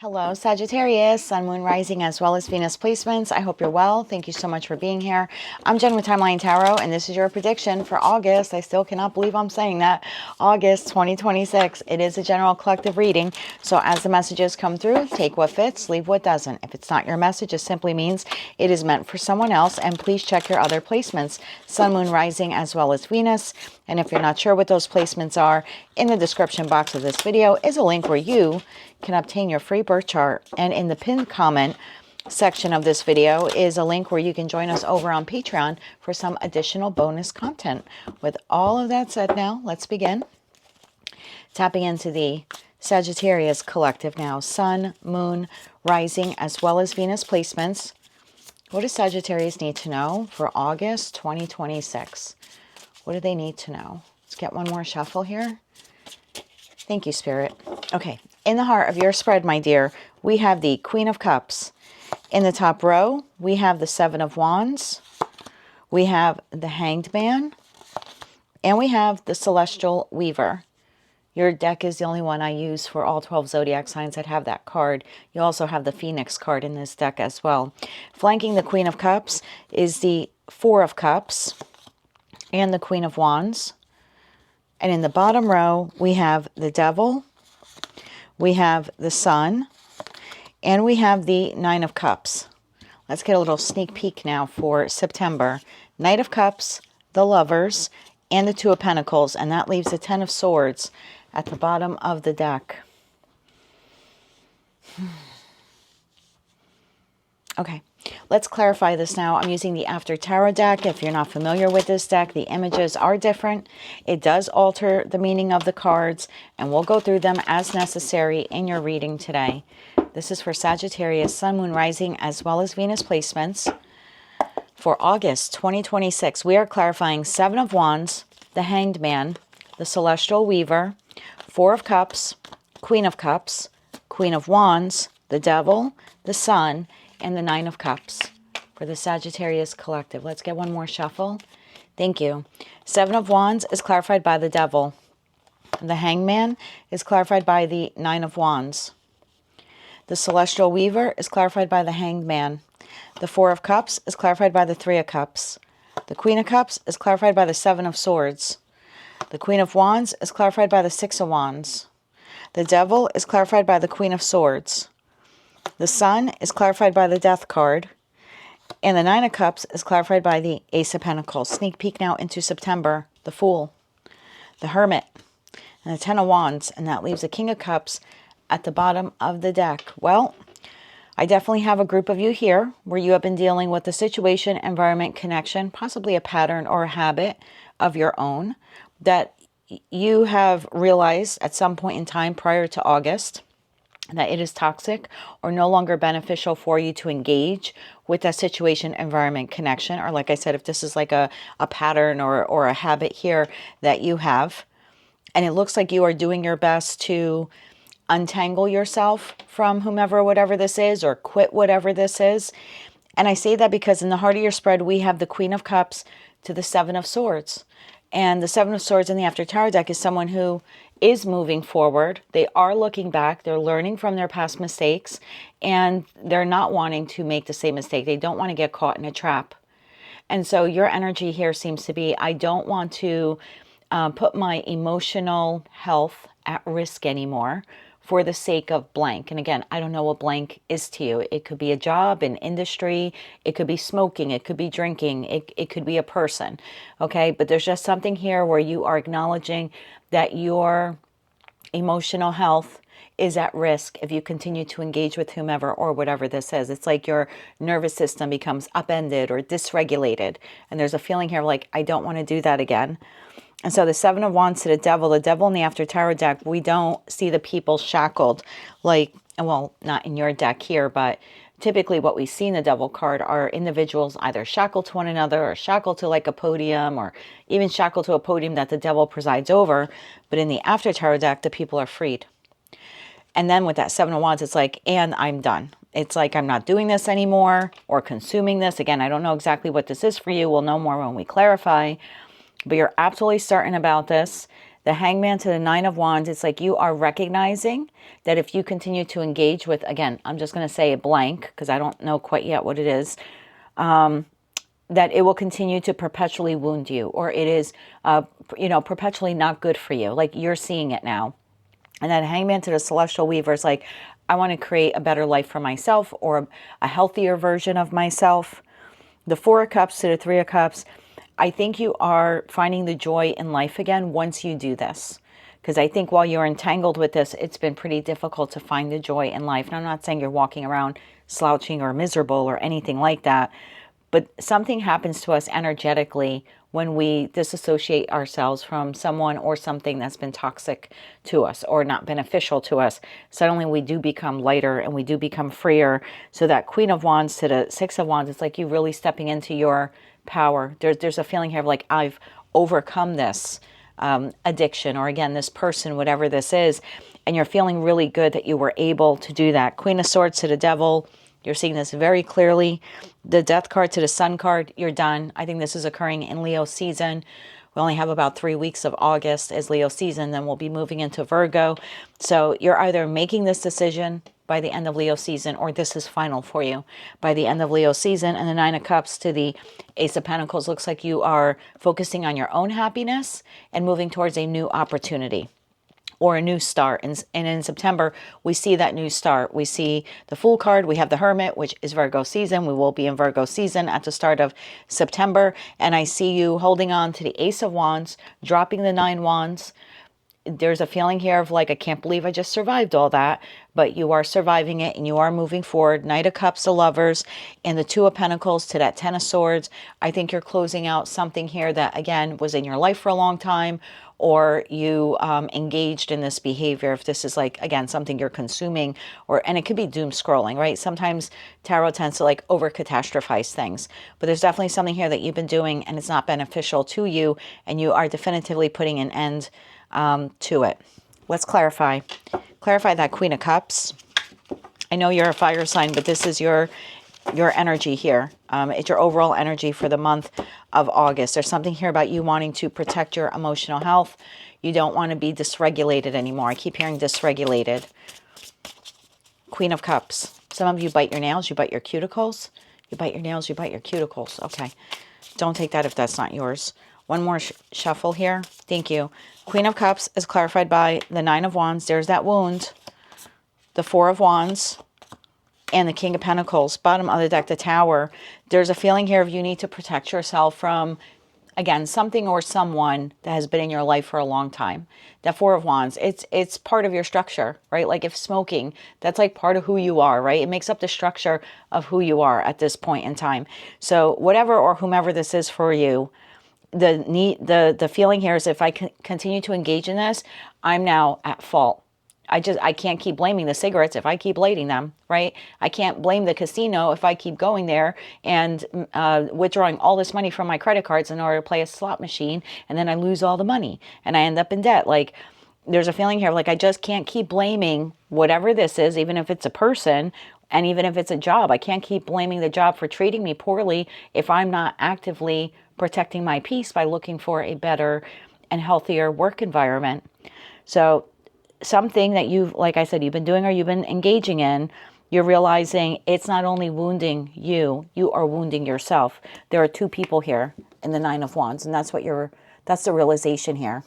Hello, Sagittarius, Sun, Moon, Rising, as well as Venus placements. I hope you're well. Thank you so much for being here. I'm Jen with Timeline Tarot, and this is your prediction for August. I still cannot believe I'm saying that. August 2026. It is a general collective reading, so as the messages come through, take what fits, leave what doesn't. If it's not your message, it simply means it is meant for someone else, and please check your other placements, Sun, Moon, Rising, as well as Venus. And if you're not sure what those placements are, in the description box of this video is a link where you can obtain your free birth chart. And in the pinned comment section of this video is a link where you can join us over on Patreon for some additional bonus content. With all of that said now, let's begin. Tapping into the Sagittarius collective now. Sun, Moon, Rising, as well as Venus placements. What does Sagittarius need to know for August 2026? What do they need to know? Let's get one more shuffle here. Thank you, Spirit. Okay, in the heart of your spread, my dear, we have the Queen of Cups. In the top row, we have the Seven of Wands. We have the Hanged Man. And we have the Celestial Weaver. Your deck is the only one I use for all 12 zodiac signs that have that card. You also have the Phoenix card in this deck as well. Flanking the Queen of Cups is the Four of Cups and the Queen of Wands. And in the bottom row, we have the Devil, we have the Sun, and we have the Nine of Cups. Let's get a little sneak peek now for September. Knight of Cups, the Lovers, and the Two of Pentacles. And that leaves the Ten of Swords at the bottom of the deck. Okay, let's clarify this now. I'm using the After Tarot deck. If you're not familiar with this deck, the images are different. It does alter the meaning of the cards, and we'll go through them as necessary in your reading today. This is for Sagittarius, Sun, Moon, Rising, as well as Venus placements. For August 2026, we are clarifying Seven of Wands, the Hanged Man, the Celestial Weaver, Four of Cups, Queen of Cups, Queen of Wands, the Devil, the Sun, and the Nine of Cups for the Sagittarius collective. Let's get one more shuffle. Thank you. Seven of Wands is clarified by the Devil. The Hangman is clarified by the Nine of Wands. The Celestial Weaver is clarified by the Hanged Man. The Four of Cups is clarified by the Three of Cups. The Queen of Cups is clarified by the Seven of Swords. The Queen of Wands is clarified by the Six of Wands. The Devil is clarified by the Queen of Swords. The Sun is clarified by the Death card. And the Nine of Cups is clarified by the Ace of Pentacles. Sneak peek now into September. The Fool, the Hermit, and the Ten of Wands. And that leaves the King of Cups at the bottom of the deck. Well, I definitely have a group of you here where you have been dealing with the situation, environment, connection, possibly a pattern or a habit of your own that you have realized at some point in time prior to August that it is toxic or no longer beneficial for you to engage with that situation, environment, connection. Or like I said, if this is like a pattern or a habit here that you have, and it looks like you are doing your best to untangle yourself from whomever, whatever this is, or quit whatever this is. And I say that because in the heart of your spread, we have the Queen of Cups to the Seven of Swords. And the Seven of Swords in the After Tarot deck is someone who is moving forward. They are looking back. They're learning from their past mistakes. And they're not wanting to make the same mistake. They don't want to get caught in a trap. And so your energy here seems to be, I don't want to put my emotional health at risk anymore for the sake of blank. And again, I don't know what blank is to you. It could be a job, an industry, it could be smoking, it could be drinking, it could be a person, okay? But there's just something here where you are acknowledging that your emotional health is at risk if you continue to engage with whomever or whatever this is. It's like your nervous system becomes upended or dysregulated. And there's a feeling here like, I don't want to do that again. And so the Seven of Wands to the Devil in the After Tarot deck, we don't see the people shackled like, well, not in your deck here, but typically what we see in the Devil card are individuals either shackled to one another or shackled to like a podium or even shackled to a podium that the Devil presides over. But in the After Tarot deck, the people are freed. And then with that Seven of Wands, it's like, and I'm done. It's like, I'm not doing this anymore or consuming this. Again, I don't know exactly what this is for you. We'll know more when we clarify. But you're absolutely certain about this, The Hangman to the Nine of Wands, it's like you are recognizing that if you continue to engage with, again, I'm just going to say a blank because I don't know quite yet what it is, that it will continue to perpetually wound you, or it is, perpetually not good for you. Like you're seeing it now. And that Hangman to the Celestial Weaver is like, I want to create a better life for myself, or a healthier version of myself. The Four of Cups to the Three of Cups, I think you are finding the joy in life again once you do this. Because I think while you're entangled with this, it's been pretty difficult to find the joy in life. And I'm not saying you're walking around slouching or miserable or anything like that. But something happens to us energetically when we disassociate ourselves from someone or something that's been toxic to us or not beneficial to us. Suddenly we do become lighter and we do become freer. So that Queen of Wands to the Six of Wands, it's like you really stepping into your power. There's a feeling here of like, I've overcome this addiction, or again, this person, whatever this is. And you're feeling really good that you were able to do that. Queen of Swords to the Devil. You're seeing this very clearly. The Death card to the Sun card, you're done. I think this is occurring in Leo season. We only have about 3 weeks of August as Leo season, then we'll be moving into Virgo. So you're either making this decision by the end of Leo season, or this is final for you by the end of Leo season. And the Nine of Cups to the Ace of Pentacles looks like you are focusing on your own happiness and moving towards a new opportunity or a new start. And in September, we see that new start. We see the Fool card. We have the Hermit, which is Virgo season. We will be in Virgo season at the start of September. And I see you holding on to the Ace of Wands, dropping the Nine Wands. There's a feeling here of like, I can't believe I just survived all that, but you are surviving it and you are moving forward. Knight of Cups to Lovers, and the Two of Pentacles to that Ten of Swords. I think you're closing out something here that, again, was in your life for a long time, or you engaged in this behavior. If this is like, again, something you're consuming, and it could be doom scrolling, right? Sometimes tarot tends to like over catastrophize things, but there's definitely something here that you've been doing and it's not beneficial to you, and you are definitively putting an end to it. Let's clarify that Queen of Cups. I know you're a fire sign, but this is your energy here. It's your overall energy for the month of August. There's something here about you wanting to protect your emotional health. You don't want to be dysregulated anymore. I keep hearing dysregulated. Queen of Cups. Some of you bite your nails, you bite your cuticles. You bite your nails, you bite your cuticles. Okay. Don't take that if that's not yours. One more shuffle here. Thank you. Queen of Cups is clarified by the Nine of Wands. There's that wound. The Four of Wands. And the King of Pentacles. Bottom of the deck, the Tower. There's a feeling here of you need to protect yourself from, again, something or someone that has been in your life for a long time. That Four of Wands, it's part of your structure, right? Like if smoking, that's like part of who you are, right? It makes up the structure of who you are at this point in time. So whatever or whomever this is for you, the feeling here is if I continue to engage in this, I'm now at fault. I can't keep blaming the cigarettes if I keep lighting them, right? I can't blame the casino if I keep going there and withdrawing all this money from my credit cards in order to play a slot machine, and then I lose all the money and I end up in debt. Like, there's a feeling here of like, I just can't keep blaming whatever this is, even if it's a person and even if it's a job. I can't keep blaming the job for treating me poorly if I'm not actively protecting my peace by looking for a better and healthier work environment. So something that you've, like I said, you've been doing or you've been engaging in, you're realizing it's not only wounding you, you are wounding yourself. There are two people here in the Nine of Wands, and that's the realization here.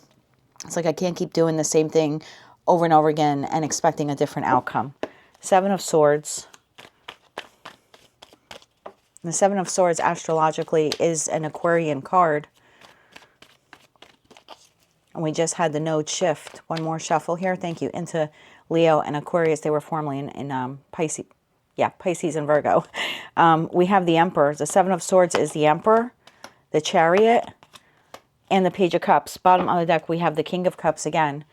It's like, I can't keep doing the same thing over and over again and expecting a different outcome. Seven of Swords. The Seven of Swords astrologically is an Aquarian card. And we just had the node shift. One more shuffle here. Thank you. Into Leo and Aquarius. They were formerly in Pisces. Yeah, Pisces and Virgo. We have the Emperor. The Seven of Swords is the Emperor, the Chariot, and the Page of Cups. Bottom of the deck, we have the King of Cups again.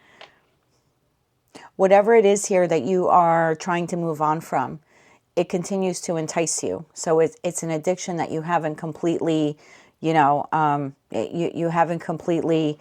Whatever it is here that you are trying to move on from, it continues to entice you. So it's an addiction that you haven't completely, you haven't completely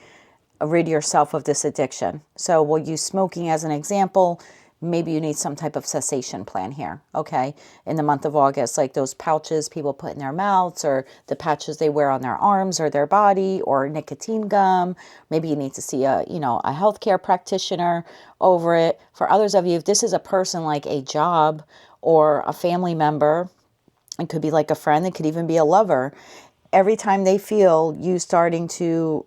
rid yourself of this addiction. So we'll use smoking as an example. maybe you need some type of cessation plan here, okay, in the month of August, like those pouches people put in their mouths, or the patches they wear on their arms or their body, or nicotine gum. Maybe you need to see a, you know, a healthcare practitioner over it. For others of you, if this is a person like a job or a family member, it could be like a friend, it could even be a lover. Every time they feel you starting to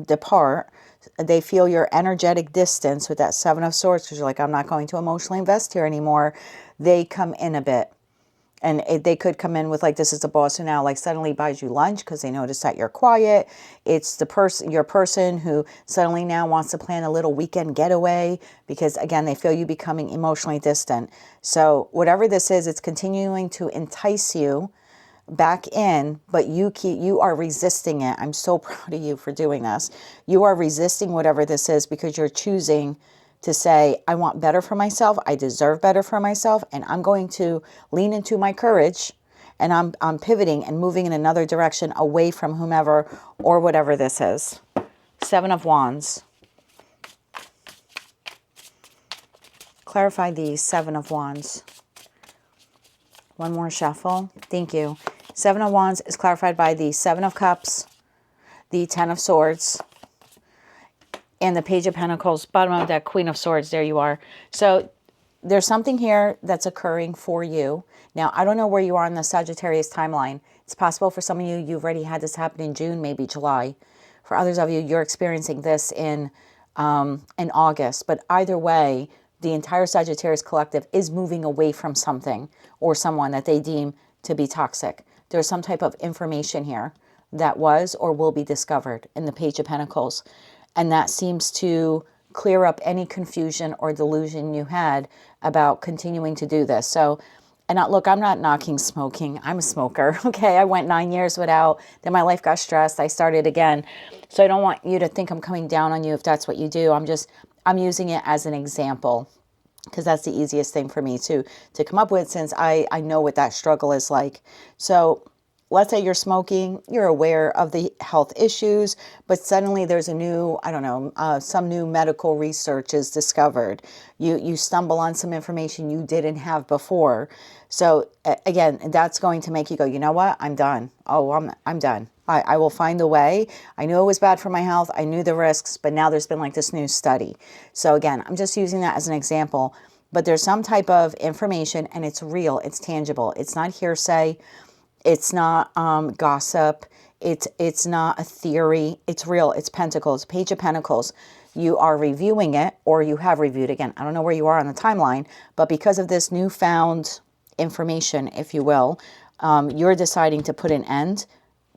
depart, they feel your energetic distance with that Seven of Swords, because you're like, I'm not going to emotionally invest here anymore. They come in a bit. And they could come in with like, this is the boss who now like suddenly buys you lunch because they notice that you're quiet. It's the person, your person who suddenly now wants to plan a little weekend getaway because again, they feel you becoming emotionally distant. So whatever this is, it's continuing to entice you back in, but you are resisting it. I'm so proud of you for doing this. You are resisting whatever this is because you're choosing to say, I want better for myself. I deserve better for myself. And I'm going to lean into my courage, and I'm pivoting and moving in another direction away from whomever or whatever this is. Seven of Wands. Clarify the Seven of Wands. One more shuffle. Thank you. Seven of Wands is clarified by the Seven of Cups, the Ten of Swords, and the Page of Pentacles. Bottom of that Queen of Swords. There you are. So there's something here that's occurring for you. Now, I don't know where you are on the Sagittarius timeline. It's possible for some of you, you've already had this happen in June, maybe July. For others of you, you're experiencing this in August. But either way, the entire Sagittarius collective is moving away from something or someone that they deem to be toxic. There's some type of information here that was or will be discovered in the Page of Pentacles. And that seems to clear up any confusion or delusion you had about continuing to do this. So, and look, I'm not knocking smoking. I'm a smoker, okay? I went 9 years without, then my life got stressed. I started again. So I don't want you to think I'm coming down on you if that's what you do. I'm using it as an example because that's the easiest thing for me to come up with, since I know what that struggle is like. So let's say you're smoking, you're aware of the health issues, but suddenly there's a new, I don't know, some new medical research is discovered. You stumble on some information you didn't have before. So again, that's going to make you go, you know what? I'm done. Oh, I'm done. I will find a way. I knew it was bad for my health. I knew the risks, but now there's been like this new study. So again, I'm just using that as an example, but there's some type of information and it's real. It's tangible. It's not hearsay. It's not gossip. It's not a theory. It's real. It's Pentacles, Page of Pentacles. You are reviewing it, or you have reviewed. Again, I don't know where you are on the timeline, but because of this newfound information, if you will, you're deciding to put an end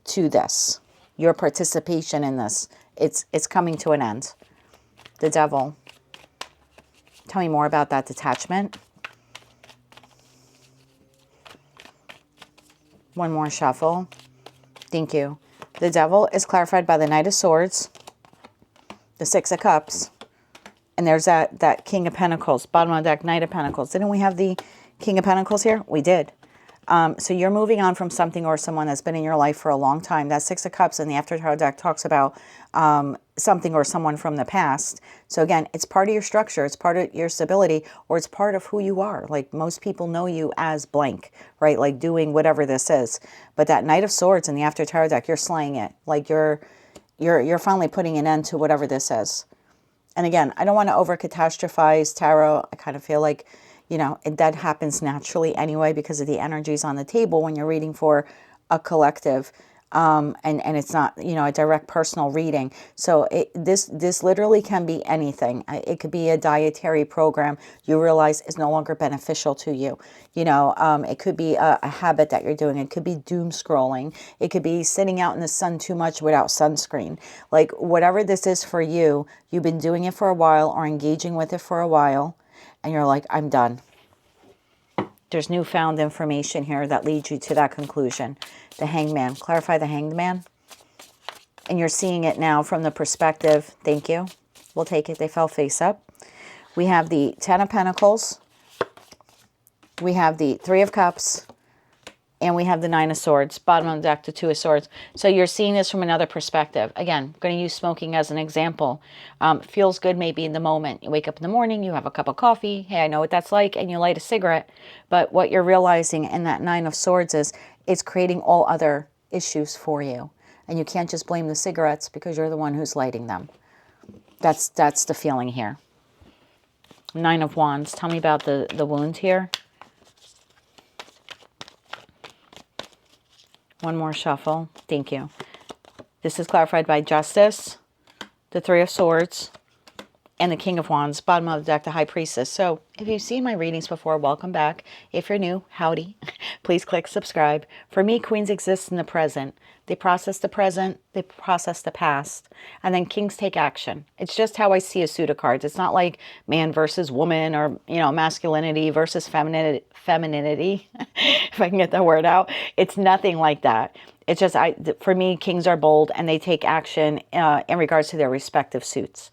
to this. Your participation in this. It's coming to an end. The Devil. Tell me more about that detachment. One more shuffle. Thank you. The Devil is clarified by the Knight of Swords, the Six of Cups, and there's that King of Pentacles, bottom of that Knight of Pentacles. Didn't we have the King of Pentacles here? We did. So you're moving on from something or someone that's been in your life for a long time. That Six of Cups in the After Tarot deck talks about something or someone from the past. So again, it's part of your structure. It's part of your stability, or it's part of who you are. Like most people know you as blank, right? Like doing whatever this is. But that Knight of Swords in the After Tarot deck, you're slaying it. Like you're finally putting an end to whatever this is. And again, I don't want to over catastrophize tarot. I kind of feel like, you know, that happens naturally anyway because of the energies on the table when you're reading for a collective. And it's not, you know, a direct personal reading. So this literally can be anything. It could be a dietary program you realize is no longer beneficial to you. You know, it could be a habit that you're doing. It could be doom scrolling. It could be sitting out in the sun too much without sunscreen. Like whatever this is for you, you've been doing it for a while or engaging with it for a while. And you're like, I'm done. There's newfound information here that leads you to that conclusion. The Hangman. Clarify the Hanged Man. And you're seeing it now from the perspective. Thank you. We'll take it. They fell face up. We have the Ten of Pentacles. We have the Three of Cups. And we have the Nine of Swords, bottom of the deck, the Two of Swords. So you're seeing this from another perspective. Again, I'm going to use smoking as an example. Feels good maybe in the moment. You wake up in the morning, you have a cup of coffee. Hey, I know what that's like. And you light a cigarette. But what you're realizing in that Nine of Swords is it's creating all other issues for you. And you can't just blame the cigarettes because you're the one who's lighting them. That's the feeling here. Nine of Wands. Tell me about the wound here. One more shuffle. Thank you. This is clarified by Justice, the Three of Swords, and the King of Wands. Bottom of the deck, the High Priestess. So if you've seen my readings before, welcome back. If you're new, howdy. Please click subscribe. For me, queens exist in the present. They process the present, they process the past, and then kings take action. It's just how I see a suit of cards. It's not like man versus woman or, you know, masculinity versus femininity, if I can get that word out. It's nothing like that. It's just, for me, kings are bold and they take action in regards to their respective suits.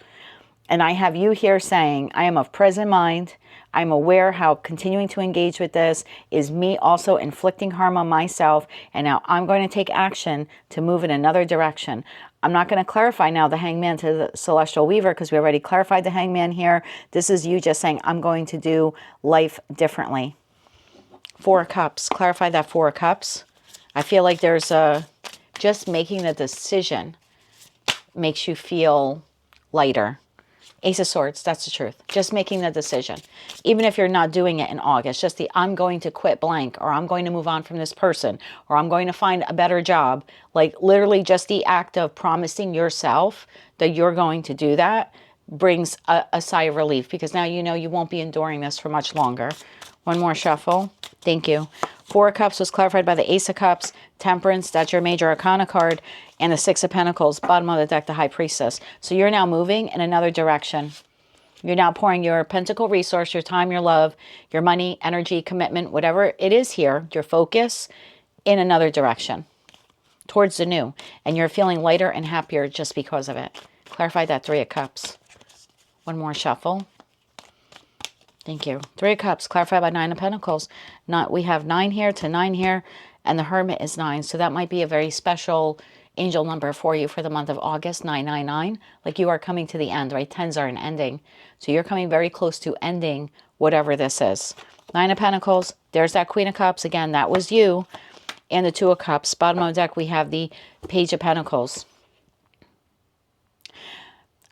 And I have you here saying, I am of present mind. I'm aware how continuing to engage with this is me also inflicting harm on myself. And now I'm going to take action to move in another direction. I'm not going to clarify now the Hangman to the Celestial Weaver because we already clarified the Hangman here. This is you just saying, I'm going to do life differently. Four of Cups. Clarify that Four of Cups. I feel like there's just making the decision makes you feel lighter. Ace of Swords, that's the truth. Just making the decision. Even if you're not doing it in August, just the I'm going to quit blank, or I'm going to move on from this person, or I'm going to find a better job. Like literally just the act of promising yourself that you're going to do that brings a sigh of relief, because now you know you won't be enduring this for much longer. One more shuffle. Thank you. Four of Cups was clarified by the Ace of Cups. Temperance, that's your major arcana card. And the Six of Pentacles, bottom of the deck, the High Priestess. So you're now moving in another direction. You're now pouring your pentacle resource, your time, your love, your money, energy, commitment, whatever it is here, your focus, in another direction. Towards the new. And you're feeling lighter and happier just because of it. Clarify that Three of Cups. One more shuffle. Thank you. Three of Cups, clarified by Nine of Pentacles. We have 9 here to 9 here, and the Hermit is 9. So that might be a very special angel number for you for the month of August, 999. Like you are coming to the end, right? 10s are an ending. So you're coming very close to ending whatever this is. 9 of Pentacles, there's that Queen of Cups. Again, that was you. And the Two of Cups. Bottom of the deck, we have the Page of Pentacles.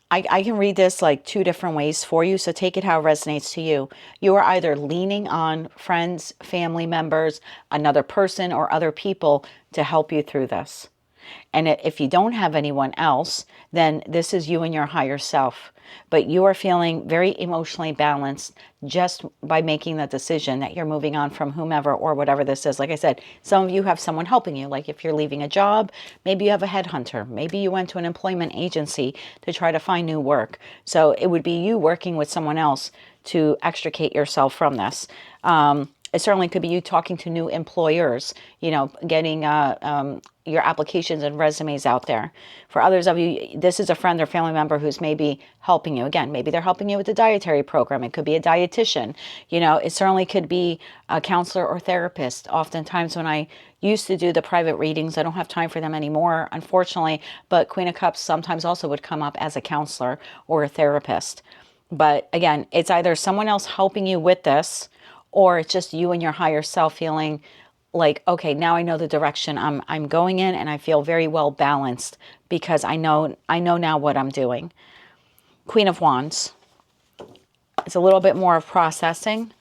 I can read this like 2 different ways for you, so take it how it resonates to you. You are either leaning on friends, family members, another person, or other people to help you through this. And if you don't have anyone else, then this is you and your higher self. But you are feeling very emotionally balanced just by making the decision that you're moving on from whomever or whatever this is. Like I said, some of you have someone helping you. Like if you're leaving a job, maybe you have a headhunter. Maybe you went to an employment agency to try to find new work. So it would be you working with someone else to extricate yourself from this. It certainly could be you talking to new employers, you know, getting your applications and resumes out there. For others of you, this is a friend or family member who's maybe helping you. Again, maybe they're helping you with the dietary program. It could be a dietitian. You know, it certainly could be a counselor or therapist. Oftentimes when I used to do the private readings, I don't have time for them anymore, unfortunately, but Queen of Cups sometimes also would come up as a counselor or a therapist. But again, it's either someone else helping you with this, or it's just you and your higher self feeling like, okay, now I know the direction I'm going in, and I feel very well balanced because I know now what I'm doing. Queen of Wands. It's a little bit more of processing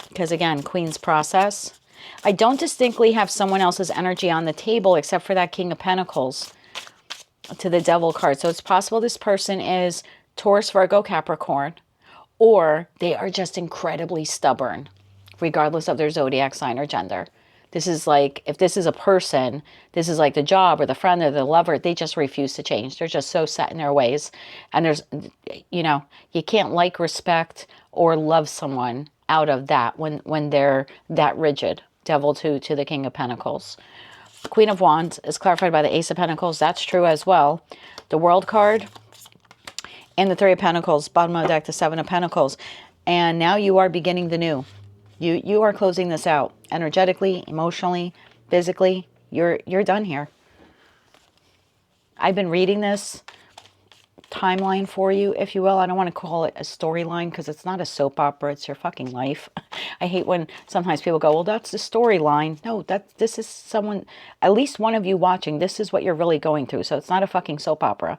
because, again, Queen's process. I don't distinctly have someone else's energy on the table except for that King of Pentacles to the Devil card. So it's possible this person is Taurus, Virgo, Capricorn, or they are just incredibly stubborn, regardless of their zodiac sign or gender. This is like, if this is a person, this is like the job or the friend or the lover, they just refuse to change. They're just so set in their ways. And there's, you know, you can't like, respect, or love someone out of that when they're that rigid. Devil to the King of Pentacles. Queen of Wands is clarified by the Ace of Pentacles. That's true as well. The World card and the Three of Pentacles, bottom of the deck, the Seven of Pentacles. And now you are beginning the new. You are closing this out energetically, emotionally, physically. You're done here. I've been reading this timeline for you, if you will. I don't want to call it a storyline because it's not a soap opera. It's your fucking life. I hate when sometimes people go, well, that's the storyline. No, this is someone, at least one of you watching. This is what you're really going through. So it's not a fucking soap opera.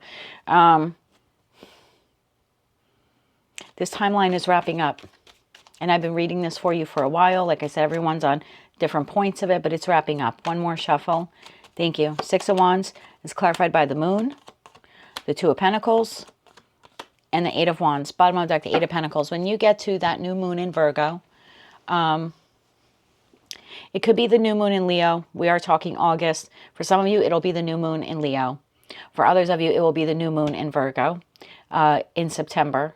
This timeline is wrapping up. And I've been reading this for you for a while. Like I said, everyone's on different points of it, but it's wrapping up. One more shuffle. Thank you. Six of Wands is clarified by the Moon, the Two of Pentacles, and the Eight of Wands. Bottom of the deck, the Eight of Pentacles. When you get to that new moon in Virgo, it could be the new moon in Leo. We are talking August. For some of you, it'll be the new moon in Leo. For others of you, it will be the new moon in Virgo in September.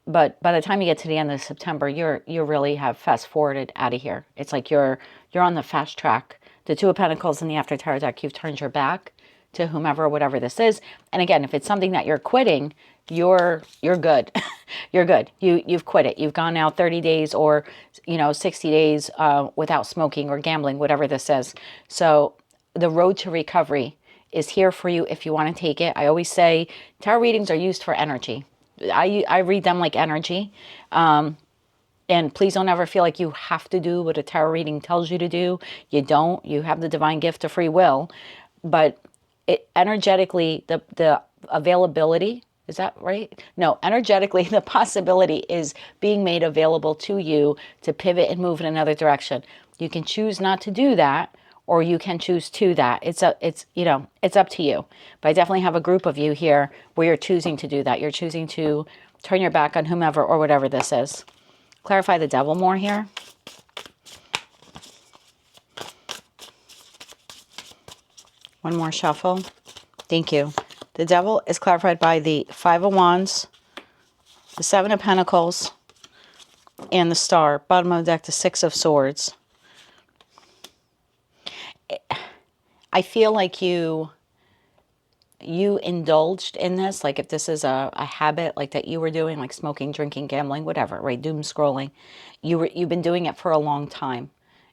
But by the time you get to the end of September, you really have fast forwarded out of here. It's like you're on the fast track. The Two of Pentacles in the After Tarot deck, you've turned your back to whomever, whatever this is. And again, if it's something that you're quitting, you're good. You're good. You've quit it. You've gone out 30 days or 60 days without smoking or gambling, whatever this is. So the road to recovery is here for you if you want to take it. I always say tarot readings are used for energy. I read them like energy. And please don't ever feel like you have to do what a tarot reading tells you to do. You don't. You have the divine gift of free will. But energetically, the availability, is that right? No, energetically, the possibility is being made available to you to pivot and move in another direction. You can choose not to do that, or you can choose to that. It's up to you. But I definitely have a group of you here where you're choosing to do that. You're choosing to turn your back on whomever or whatever this is. Clarify the Devil more here. One more shuffle. Thank you. The Devil is clarified by the Five of Wands, the Seven of Pentacles, and the Star. Bottom of the deck, the Six of Swords. I feel like you indulged in this, like if this is a habit like that you were doing, like smoking, drinking, gambling, whatever, right? Doom scrolling. You've been doing it for a long time.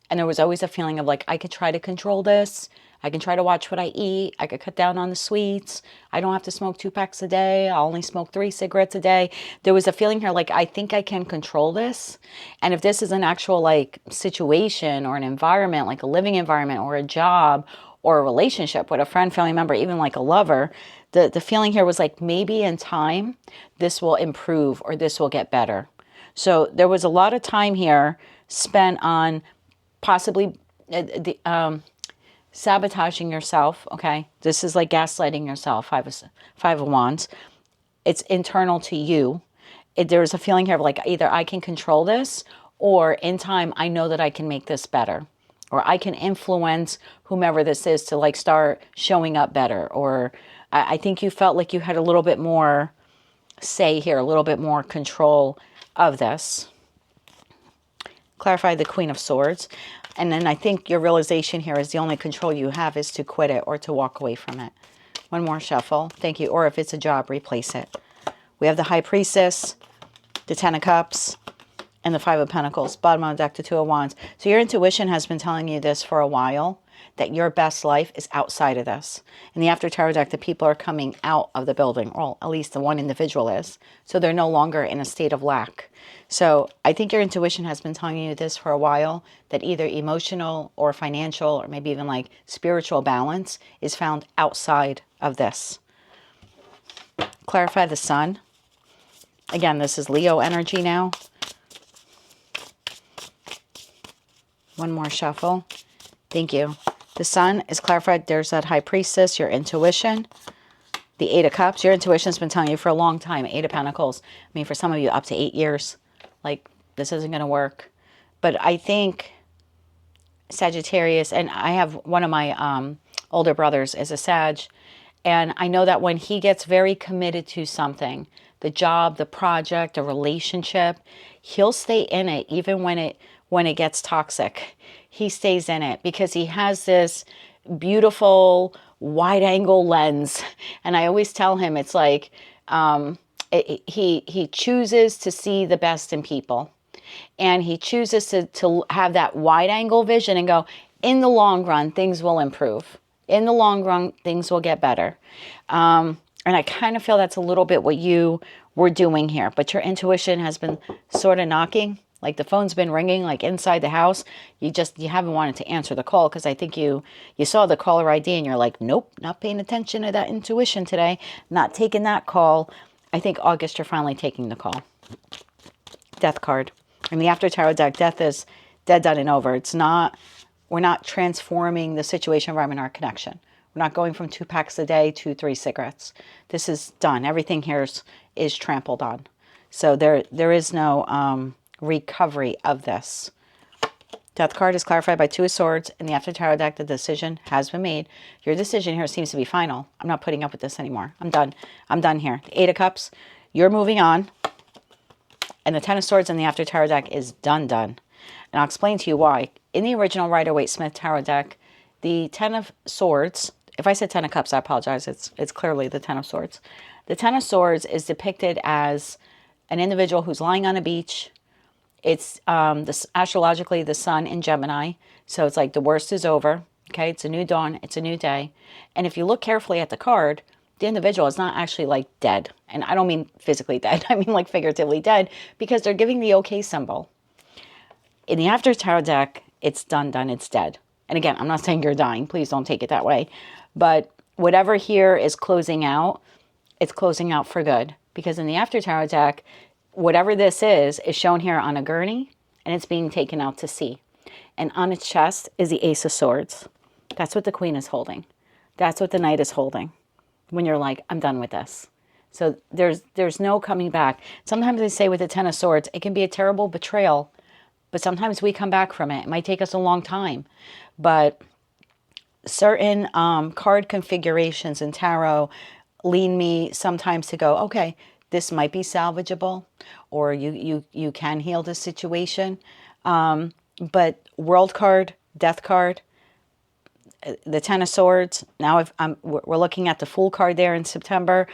And there was always a feeling of like, I could try to control this. I can try to watch what I eat. I could cut down on the sweets. I don't have to smoke 2 packs a day. I'll only smoke 3 cigarettes a day. There was a feeling here like, I think I can control this. And if this is an actual like situation or an environment, like a living environment or a job or a relationship with a friend, family member, even like a lover, the feeling here was like, maybe in time, this will improve or this will get better. So there was a lot of time here spent on possibly sabotaging yourself, okay? This is like gaslighting yourself, Five of Wands. It's internal to you. There's a feeling here of like, either I can control this, or in time, I know that I can make this better. Or I can influence whomever this is to like start showing up better. Or I think you felt like you had a little bit more say here, a little bit more control of this. Clarify the Queen of Swords. And then I think your realization here is the only control you have is to quit it or to walk away from it. One more shuffle. Thank you. Or if it's a job, replace it. We have the High Priestess, the Ten of Cups, and the Five of Pentacles. Bottom of the deck, the Two of Wands. So your intuition has been telling you this for a while, that your best life is outside of this. In the After Tarot deck, the people are coming out of the building. Well, at least the one individual is. So they're no longer in a state of lack. So I think your intuition has been telling you this for a while, that either emotional or financial or maybe even like spiritual balance is found outside of this. Clarify the Sun. Again, this is Leo energy now. One more shuffle. Thank you. The Sun is clarified. There's that High Priestess, your intuition. The Eight of Cups. Your intuition's been telling you for a long time. Eight of Pentacles. I mean, for some of you, up to 8 years. Like, this isn't going to work. But I think Sagittarius, and I have one of my older brothers is a Sag. And I know that when he gets very committed to something, the job, the project, the relationship, he'll stay in it even when it gets toxic. He stays in it because he has this beautiful wide angle lens. And I always tell him, it's like he chooses to see the best in people. And he chooses to have that wide angle vision and go, in the long run, things will improve. In the long run, things will get better. And I kind of feel that's a little bit what you were doing here. But your intuition has been sort of knocking. Like the phone's been ringing like inside the house. You haven't wanted to answer the call because I think you saw the caller ID and you're like, nope, not paying attention to that intuition today. Not taking that call. I think August, you're finally taking the call. Death card. And the After Tarot deck, death is dead, done, and over. We're not transforming the situation, environment, our connection. We're not going from 2 packs a day to 3 cigarettes. This is done. Everything here is trampled on. So there is no recovery of this. Death card is clarified by 2 of Swords. In the After Tarot deck, the decision has been made. Your decision here seems to be final. I'm not putting up with this anymore. I'm done. I'm done here. The 8 of Cups, you're moving on. And the 10 of Swords in the After Tarot deck is done. And I'll explain to you why. In the original Rider-Waite-Smith Tarot deck, the 10 of Swords, if I said 10 of Cups, I apologize. It's clearly the 10 of Swords. The 10 of Swords is depicted as an individual who's lying on a beach. It's astrologically the sun in Gemini. So it's like the worst is over. Okay, it's a new dawn. It's a new day. And if you look carefully at the card, the individual is not actually like dead. And I don't mean physically dead. I mean like figuratively dead because they're giving the okay symbol. In the After Tarot deck, it's done, it's dead. And again, I'm not saying you're dying. Please don't take it that way. But whatever here is closing out, it's closing out for good. Because in the After Tarot deck, whatever this is shown here on a gurney, and it's being taken out to sea. And on its chest is the Ace of Swords. That's what the Queen is holding. That's what the Knight is holding. When you're like, I'm done with this. So there's no coming back. Sometimes they say with the 10 of Swords, it can be a terrible betrayal. But sometimes we come back from it. It might take us a long time. But certain card configurations in tarot lead me sometimes to go, okay, this might be salvageable, or you can heal this situation. But World card, Death card, the 10 of Swords. Now we're looking at the Fool card there in September.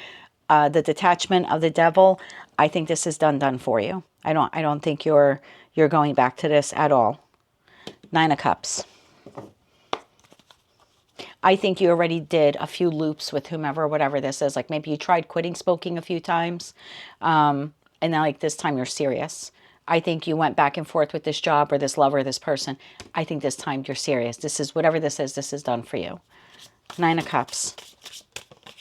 The Detachment of the Devil. I think this is done for you. I don't think you're going back to this at all. 9 of Cups. I think you already did a few loops with whomever, whatever this is. Like maybe you tried quitting smoking a few times. And then like this time you're serious. I think you went back and forth with this job or this lover or this person. I think this time you're serious. This is whatever this is done for you. 9 of Cups.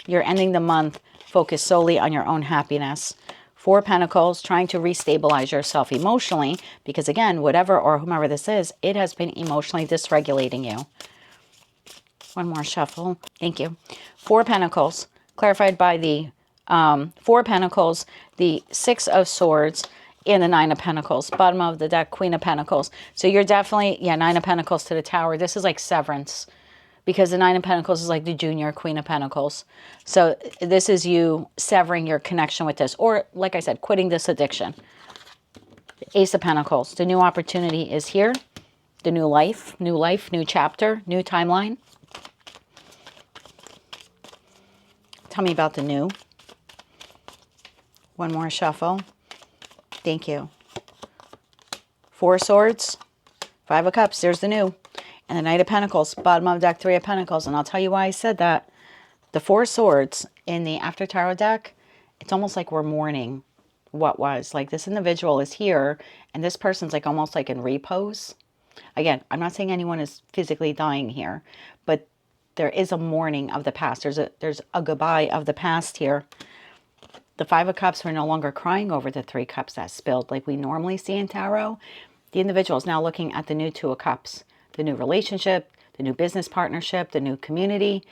You're ending the month focused solely on your own happiness. 4 of Pentacles, trying to restabilize yourself emotionally. Because again, whatever or whomever this is, it has been emotionally dysregulating you. One more shuffle. Thank you. 4 of Pentacles, clarified by the 4 of Pentacles, the 6 of Swords, and the 9 of Pentacles. Bottom of the deck, Queen of Pentacles. So you're definitely, 9 of Pentacles to the Tower. This is like severance. Because the 9 of Pentacles is like the junior Queen of Pentacles. So this is you severing your connection with this. Or, like I said, quitting this addiction. Ace of Pentacles. The new opportunity is here. The new life, new chapter, new timeline. Tell me about the new. One more shuffle. Thank you. 4 of Swords. 5 of Cups. There's the new. And the Knight of Pentacles. Bottom of the deck, 3 of Pentacles. And I'll tell you why I said that. The 4 of Swords in the After Tarot deck, it's almost like we're mourning what was. Like this individual is here and this person's like almost like in repose. Again, I'm not saying anyone is physically dying here, but there is a mourning of the past. There's a goodbye of the past here. The 5 of Cups, we're no longer crying over the 3 cups that spilled like we normally see in tarot. The individual is now looking at the new 2 of Cups, the new relationship, the new business partnership, the new community,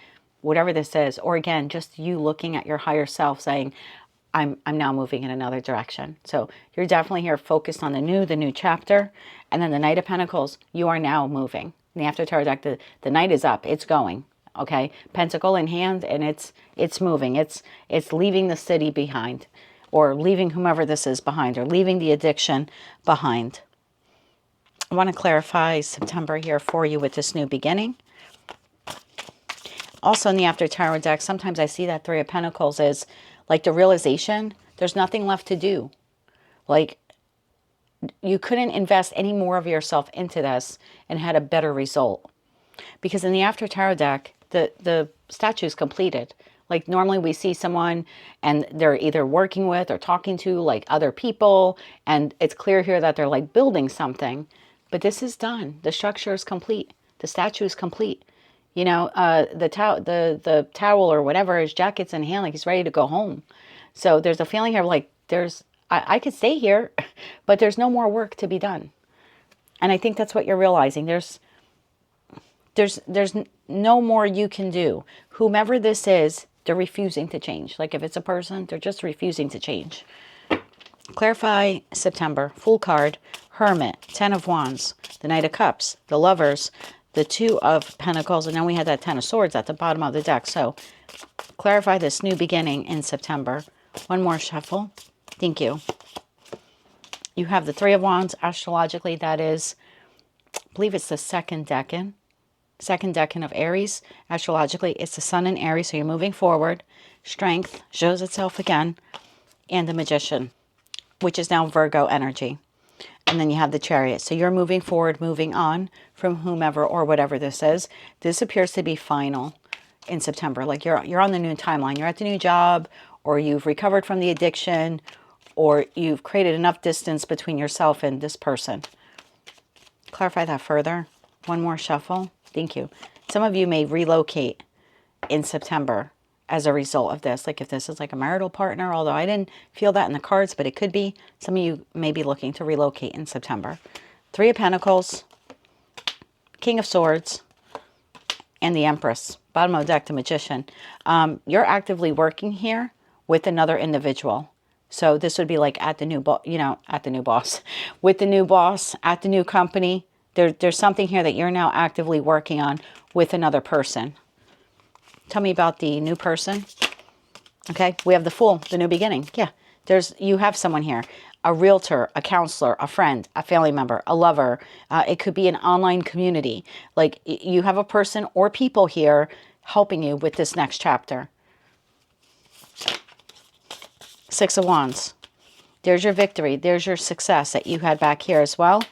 whatever this is. Or again, just you looking at your higher self saying, I'm now moving in another direction. So you're definitely here focused on the new chapter. And then the Knight of Pentacles, you are now moving. In the After Tarot deck, the Knight is up. It's going. Okay, Pentacle in hand, and it's moving. It's leaving the city behind, or leaving whomever this is behind, or leaving the addiction behind. I want to clarify September here for you with this new beginning. Also in the After Tarot deck, sometimes I see that 3 of Pentacles is like the realization there's nothing left to do. Like you couldn't invest any more of yourself into this and had a better result. Because in the After Tarot deck, the statue is completed. Like normally we see someone and they're either working with or talking to like other people, and it's clear here that they're like building something. But this is done. The structure is complete. The statue is complete. You know, the towel or whatever, his jacket's in hand, like he's ready to go home. So there's a feeling here like I could stay here, but there's no more work to be done. And I think that's what you're realizing. There's no more you can do. Whomever this is, they're refusing to change. Like if it's a person, they're just refusing to change. Clarify September. Full card. Hermit. 10 of Wands. The Knight of Cups. The Lovers. The 2 of Pentacles. And then we had that 10 of Swords at the bottom of the deck. So clarify this new beginning in September. One more shuffle. Thank you. You have the 3 of Wands. Astrologically, that is, I believe it's the second decan of Aries. Astrologically, it's the Sun in Aries, so you're moving forward. Strength shows itself again. And the Magician, which is now Virgo energy. And then you have the Chariot. So you're moving forward, moving on from whomever or whatever this is. This appears to be final in September. Like you're on the new timeline. You're at the new job, or you've recovered from the addiction, or you've created enough distance between yourself and this person. Clarify that further. One more shuffle. Thank you. Some of you may relocate in September as a result of this. Like if this is like a marital partner, although I didn't feel that in the cards, but it could be. Some of you may be looking to relocate in September. 3 of Pentacles, King of Swords, and the Empress. Bottom of the deck, the Magician. You're actively working here with another individual. So this would be like at the new boss, at the new boss, with the new boss, at the new company. There's something here that you're now actively working on with another person. Tell me about the new person. Okay, we have the Fool, the new beginning. Yeah, you have someone here, a realtor, a counselor, a friend, a family member, a lover. It could be an online community. Like you have a person or people here helping you with this next chapter. 6 of Wands. There's your victory. There's your success that you had back here as well.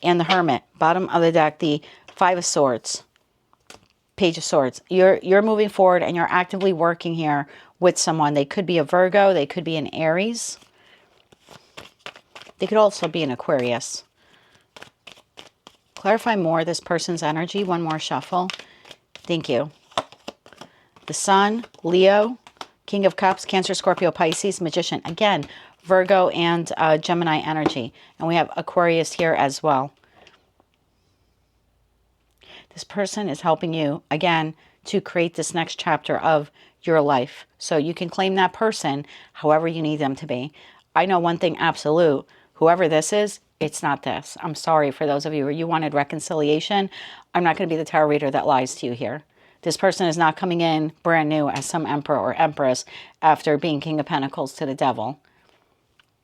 And the Hermit. Bottom of the deck, the 5 of Swords. Page of Swords. You're moving forward and you're actively working here with someone. They could be a Virgo. They could be an Aries. They could also be an Aquarius. Clarify more this person's energy. One more shuffle. Thank you. The Sun, Leo, King of Cups, Cancer, Scorpio, Pisces, Magician. Again, Virgo and Gemini energy. And we have Aquarius here as well. This person is helping you, again, to create this next chapter of your life. So you can claim that person however you need them to be. I know one thing absolute. Whoever this is, it's not this. I'm sorry for those of you where you wanted reconciliation. I'm not going to be the tarot reader that lies to you here. This person is not coming in brand new as some emperor or empress after being King of Pentacles to the devil.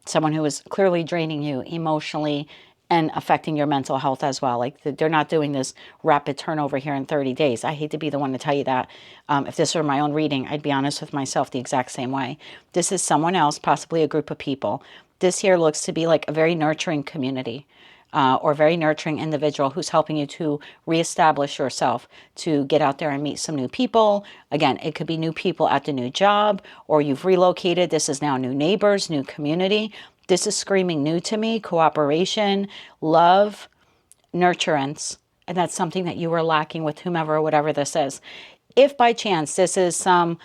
Someone who is clearly draining you emotionally and affecting your mental health as well. Like they're not doing this rapid turnover here in 30 days. I hate to be the one to tell you that. If this were my own reading, I'd be honest with myself the exact same way. This is someone else, possibly a group of people. This here looks to be like a very nurturing community. Or very nurturing individual who's helping you to reestablish yourself, to get out there and meet some new people. Again, it could be new people at the new job, or you've relocated. This is now new neighbors, new community. This is screaming new to me: cooperation, love, nurturance. And that's something that you were lacking with whomever or whatever this is. If by chance this is some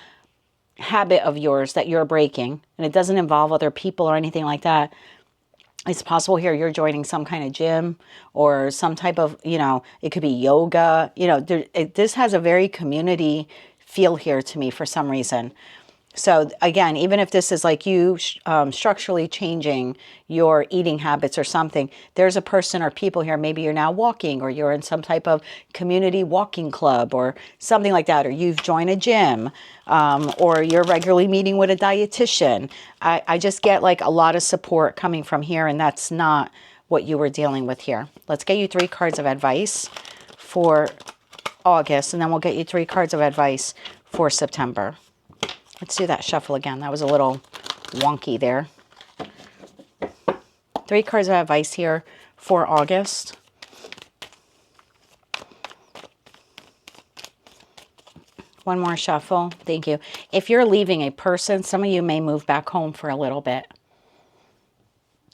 habit of yours that you're breaking, and it doesn't involve other people or anything like that, it's possible here you're joining some kind of gym or some type of, it could be yoga. This has a very community feel here to me for some reason. So again, even if this is like you structurally changing your eating habits or something, there's a person or people here. Maybe you're now walking, or you're in some type of community walking club or something like that, or you've joined a gym, or you're regularly meeting with a dietitian. I just get like a lot of support coming from here, and that's not what you were dealing with here. Let's get you 3 cards of advice for August, and then we'll get you 3 cards of advice for September. Let's do that shuffle again. That was a little wonky there. 3 cards of advice here for August. One more shuffle. Thank you. If you're leaving a person, some of you may move back home for a little bit.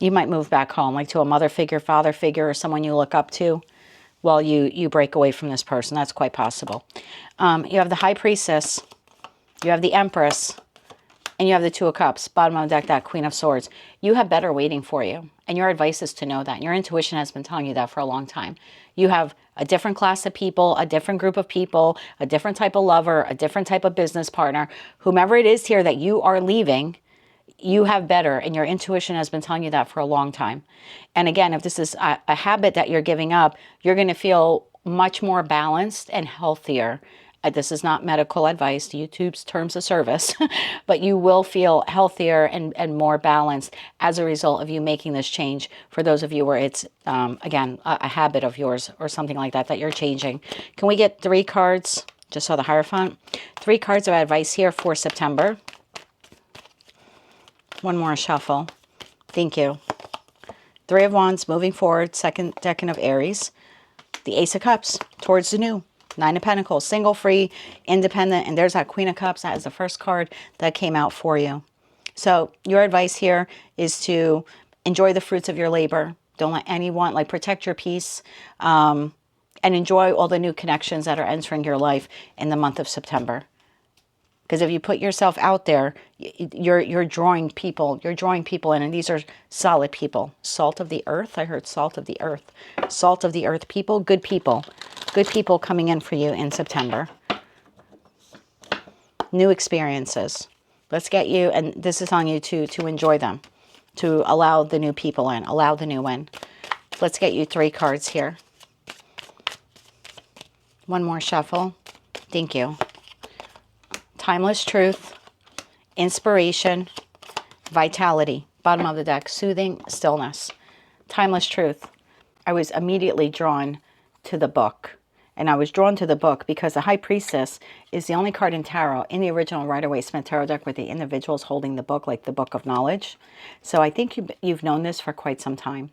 You might move back home, like to a mother figure, father figure, or someone you look up to while you break away from this person. That's quite possible. You have the High Priestess. You have the Empress. And you have the Two of Cups. Bottom of the deck, that Queen of Swords. You have better waiting for you. And your advice is to know that. Your intuition has been telling you that for a long time. You have a different class of people, a different group of people, a different type of lover, a different type of business partner. Whomever it is here that you are leaving, you have better, and your intuition has been telling you that for a long time. And again, if this is a habit that you're giving up, you're going to feel much more balanced and healthier. This is not medical advice, YouTube's terms of service, but you will feel healthier and more balanced as a result of you making this change. For those of you where it's, again, a habit of yours or something like that, that you're changing. Can we get 3 cards? Just saw the Hierophant. 3 cards of advice here for September. One more shuffle. Thank you. 3 of Wands, moving forward. Second decan of Aries. The Ace of Cups, towards the new. 9 of Pentacles, single, free, independent. And there's that Queen of Cups. That is the first card that came out for you. So your advice here is to enjoy the fruits of your labor. Don't let anyone, like, protect your peace. And enjoy all the new connections that are entering your life in the month of September. Because if you put yourself out there, you're drawing people. You're drawing people in, and these are solid people. Salt of the earth. I heard salt of the earth. Salt of the earth people. Good people. Good people coming in for you in September. New experiences. Let's get you, and this is on you to enjoy them. To allow the new people in. Allow the new in. Let's get you 3 cards here. One more shuffle. Thank you. Timeless truth, inspiration, vitality. Bottom of the deck, soothing, stillness. Timeless truth. I was immediately drawn to the book. And I was drawn to the book because the High Priestess is the only card in tarot in the original Rider-Waite-Smith tarot deck where the individual's holding the book, like the book of knowledge. So I think you've known this for quite some time.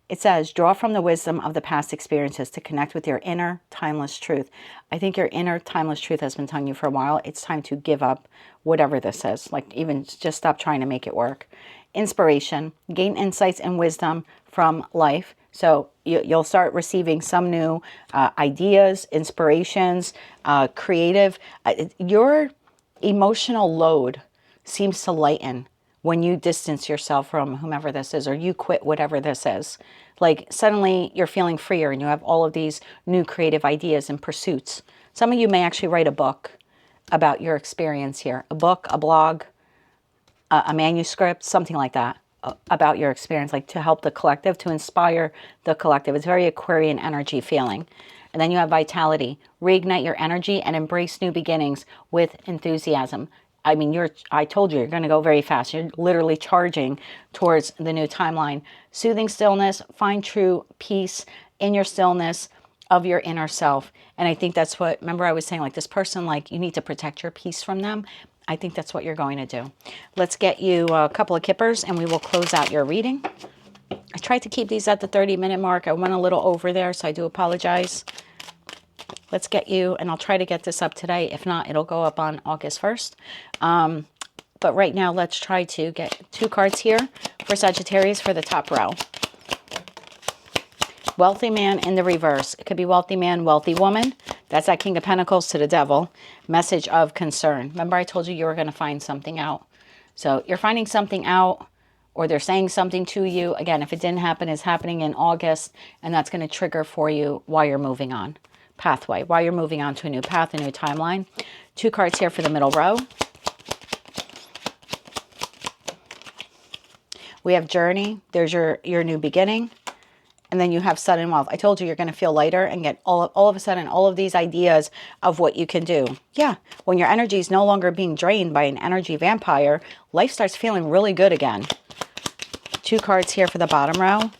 It says, draw from the wisdom of the past experiences to connect with your inner timeless truth. I think your inner timeless truth has been telling you for a while. It's time to give up whatever this is. Like, even just stop trying to make it work. Inspiration. Gain insights and wisdom from life. So you'll start receiving some new ideas, inspirations, creative. Your emotional load seems to lighten when you distance yourself from whomever this is, or you quit whatever this is. Like, suddenly you're feeling freer and you have all of these new creative ideas and pursuits. Some of you may actually write a book about your experience here. A book, a blog, a manuscript, something like that about your experience, like to help the collective, to inspire the collective. It's very Aquarian energy feeling. And then you have vitality. Reignite your energy and embrace new beginnings with enthusiasm. I mean, I told you, you're going to go very fast. You're literally charging towards the new timeline. Soothing stillness, find true peace in your stillness of your inner self. And I think that's what, remember I was saying, like, this person, like, you need to protect your peace from them. I think that's what you're going to do. Let's get you a couple of kippers and we will close out your reading. I tried to keep these at the 30-minute mark. I went a little over there, so I do apologize. Let's get you, and I'll try to get this up today. If not, it'll go up on August 1st. But right now, let's try to get 2 cards here for Sagittarius for the top row. Wealthy man in the reverse. It could be wealthy man, wealthy woman. That's that King of Pentacles to the Devil. Message of concern. Remember I told you were going to find something out. So you're finding something out, or they're saying something to you. Again, if it didn't happen, it's happening in August, and that's going to trigger for you while you're moving on. Pathway, while you're moving on to a new path, a new timeline. 2 cards here for the middle row. We have journey. There's your new beginning. And then you have sudden wealth. I told you you're going to feel lighter and get all of a sudden all of these ideas of what you can do. Yeah, when your energy is no longer being drained by an energy vampire, life starts feeling really good again. 2 cards here for the bottom row.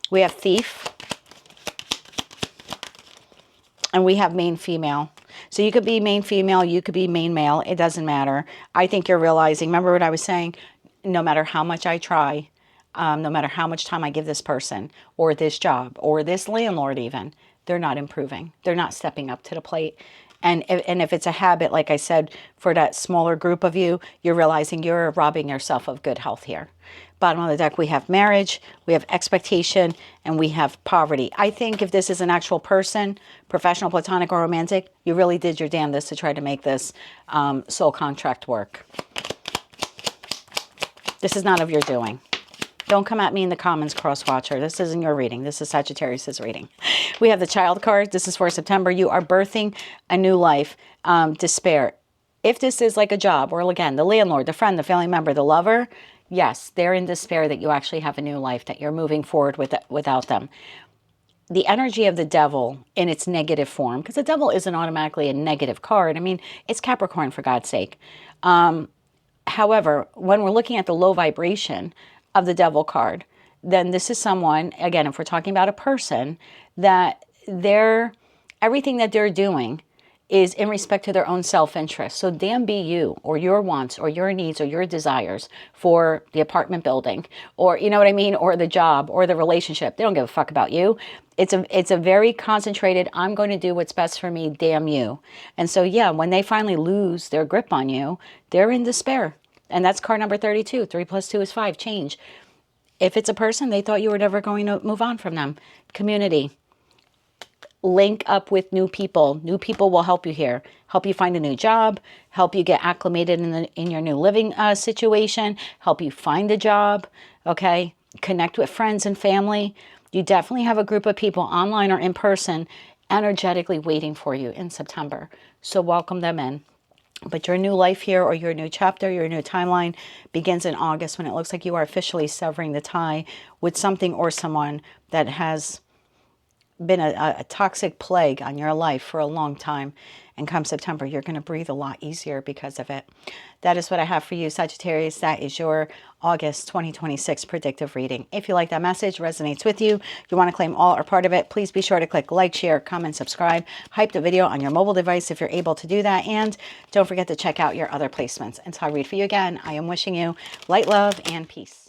We have thief. And we have main female. So you could be main female, you could be main male. It doesn't matter. I think you're realizing, remember what I was saying? no matter how much I try, no matter how much time I give this person or this job or this landlord even, they're not improving. They're not stepping up to the plate. And if it's a habit, like I said, for that smaller group of you, you're realizing you're robbing yourself of good health here. Bottom of the deck, we have marriage, we have expectation, and we have poverty. I think if this is an actual person, professional, platonic, or romantic, you really did your damnedest to try to make this soul contract work. This is not of your doing. Don't come at me in the comments, cross-watcher. This isn't your reading. This is Sagittarius' reading. We have the child card. This is for September. You are birthing a new life. Despair. If this is like a job, or again, the landlord, the friend, the family member, the lover, yes, they're in despair that you actually have a new life, that you're moving forward without them. The energy of the devil in its negative form, because the devil isn't automatically a negative card. I mean, it's Capricorn, for God's sake. However, when we're looking at the low vibration of the devil card, then this is someone, again, if we're talking about a person, that everything that they're doing is in respect to their own self-interest. So damn be you, or your wants, or your needs, or your desires for the apartment building, or you know what I mean, or the job, or the relationship. They don't give a fuck about you. It's a very concentrated, I'm going to do what's best for me, damn you. And so yeah, when they finally lose their grip on you, they're in despair. And that's card number 32. 3 plus 2 is 5. Change. If it's a person, they thought you were never going to move on from them. Community. Link up with new people. New people will help you here. Help you find a new job. Help you get acclimated in your new living situation. Help you find a job. Okay? Connect with friends and family. You definitely have a group of people online or in person energetically waiting for you in September. So welcome them in. But your new life here, or your new chapter, your new timeline begins in August, when it looks like you are officially severing the tie with something or someone that has been a toxic plague on your life for a long time. And come September, you're going to breathe a lot easier because of it. That is what I have for you, Sagittarius. That is your August 2026 predictive reading. If you like that message, resonates with you, you want to claim all or part of it, please be sure to click like, share, comment, subscribe, hype the video on your mobile device if you're able to do that. And don't forget to check out your other placements. Until I read for you again, I am wishing you light, love, and peace.